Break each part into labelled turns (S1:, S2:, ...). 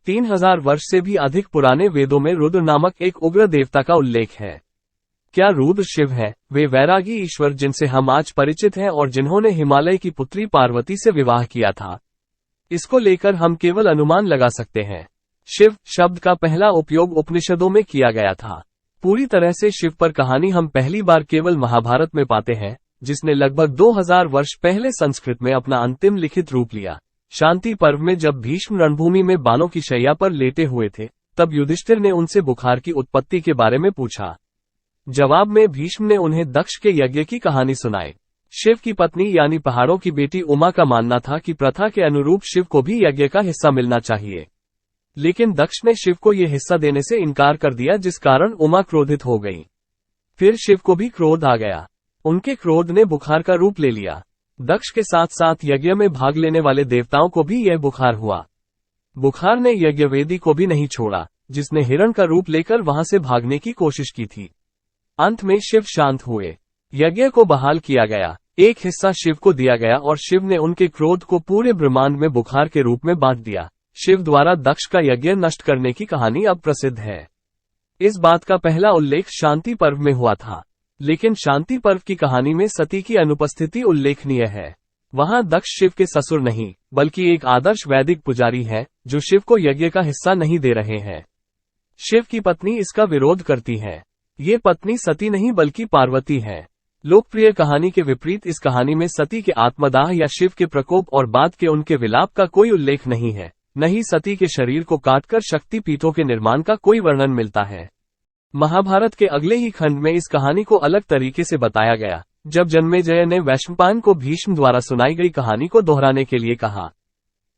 S1: 3000 वर्ष से भी अधिक पुराने वेदों में रुद्र नामक एक उग्र देवता का उल्लेख है। क्या रुद्र शिव है? वे वैरागी ईश्वर जिनसे हम आज परिचित हैं और जिन्होंने हिमालय की पुत्री पार्वती से विवाह किया था। इसको लेकर हम केवल अनुमान लगा सकते हैं। शिव शब्द का पहला उपयोग उपनिषदों में किया गया था। पूरी तरह से शिव पर कहानी हम पहली बार केवल महाभारत में पाते हैं, जिसने लगभग 2000 वर्ष पहले संस्कृत में अपना अंतिम लिखित रूप लिया। शांति पर्व में जब भीष्म रणभूमि में बाणों की शैया पर लेटे हुए थे, तब युधिष्ठिर ने उनसे बुखार की उत्पत्ति के बारे में पूछा। जवाब में भीष्म ने उन्हें दक्ष के यज्ञ की कहानी सुनाई। शिव की पत्नी यानी पहाड़ों की बेटी उमा का मानना था कि प्रथा के अनुरूप शिव को भी यज्ञ का हिस्सा मिलना चाहिए, लेकिन दक्ष ने शिव को यह हिस्सा देने से इनकार कर दिया, जिस कारण उमा क्रोधित हो गई। फिर शिव को भी क्रोध आ गया। उनके क्रोध ने बुखार का रूप ले लिया। दक्ष के साथ साथ यज्ञ में भाग लेने वाले देवताओं को भी यह बुखार हुआ। बुखार ने यज्ञवेदी को भी नहीं छोड़ा, जिसने हिरण का रूप लेकर वहां से भागने की कोशिश की थी। अंत में शिव शांत हुए। यज्ञ को बहाल किया गया। एक हिस्सा शिव को दिया गया और शिव ने उनके क्रोध को पूरे ब्रह्मांड में बुखार के रूप में बांट दिया। शिव द्वारा दक्ष का यज्ञ नष्ट करने की कहानी अब प्रसिद्ध है। इस बात का पहला उल्लेख शांति पर्व में हुआ था, लेकिन शांति पर्व की कहानी में सती की अनुपस्थिति उल्लेखनीय है। वहां दक्ष शिव के ससुर नहीं, बल्कि एक आदर्श वैदिक पुजारी है, जो शिव को यज्ञ का हिस्सा नहीं दे रहे हैं। शिव की पत्नी इसका विरोध करती है। ये पत्नी सती नहीं बल्कि पार्वती है। लोकप्रिय कहानी के विपरीत इस कहानी में सती के आत्मदाह या शिव के प्रकोप और बाद के उनके विलाप का कोई उल्लेख नहीं है। न ही सती के शरीर को काटकर शक्ति पीठों के निर्माण का कोई वर्णन मिलता है। महाभारत के अगले ही खंड में इस कहानी को अलग तरीके से बताया गया, जब जन्मेजय ने वैशंपायन को भीष्म द्वारा सुनाई गई कहानी को दोहराने के लिए कहा।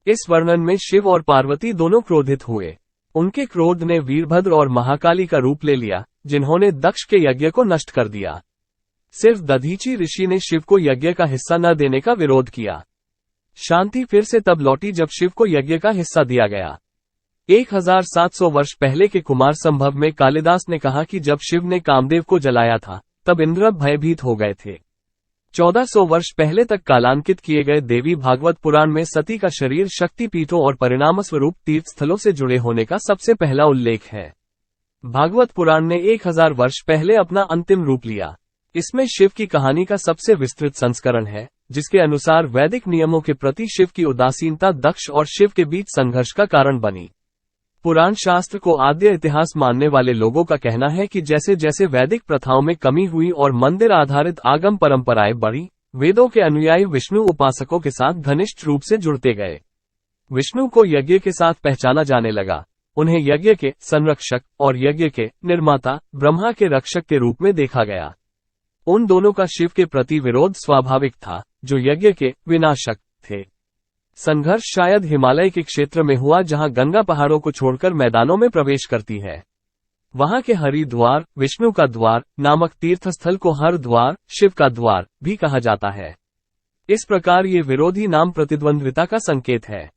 S1: इस वर्णन में शिव और पार्वती दोनों क्रोधित हुए। उनके क्रोध ने वीरभद्र और महाकाली का रूप ले लिया, जिन्होंने दक्ष के यज्ञ को नष्ट कर दिया। सिर्फ दधीची ऋषि ने शिव को यज्ञ का हिस्सा न देने का विरोध किया। शांति फिर से तब लौटी जब शिव को यज्ञ का हिस्सा दिया गया। 1700 वर्ष पहले के कुमार संभव में कालिदास ने कहा कि जब शिव ने कामदेव को जलाया था, तब इंद्र भयभीत हो गए थे। 1400 वर्ष पहले तक कालांकित किए गए देवी भागवत पुराण में सती का शरीर शक्तिपीठों और परिणामस्वरूप तीर्थस्थलों से जुड़े होने का सबसे पहला उल्लेख है। भागवत पुराण ने 1000 वर्ष पहले अपना अंतिम रूप लिया। इसमें शिव की कहानी का सबसे विस्तृत संस्करण है, जिसके अनुसार वैदिक नियमों के प्रति शिव की उदासीनता दक्ष और शिव के बीच संघर्ष का कारण बनी। पुराण शास्त्र को आद्य इतिहास मानने वाले लोगों का कहना है कि जैसे जैसे वैदिक प्रथाओं में कमी हुई और मंदिर आधारित आगम परंपराएं बढ़ी, वेदों के अनुयायी विष्णु उपासकों के साथ घनिष्ठ रूप से जुड़ते गए। विष्णु को यज्ञ के साथ पहचाना जाने लगा। उन्हें यज्ञ के संरक्षक और यज्ञ के निर्माता ब्रह्मा के रक्षक के रूप में देखा गया। उन दोनों का शिव के प्रति विरोध स्वाभाविक था, जो यज्ञ के विनाशक थे। संघर्ष शायद हिमालय के क्षेत्र में हुआ, जहां गंगा पहाड़ों को छोड़कर मैदानों में प्रवेश करती है। वहां के हरिद्वार, विष्णु का द्वार नामक तीर्थस्थल को हर द्वार, शिव का द्वार भी कहा जाता है। इस प्रकार ये विरोधी नाम प्रतिद्वंद्विता का संकेत है।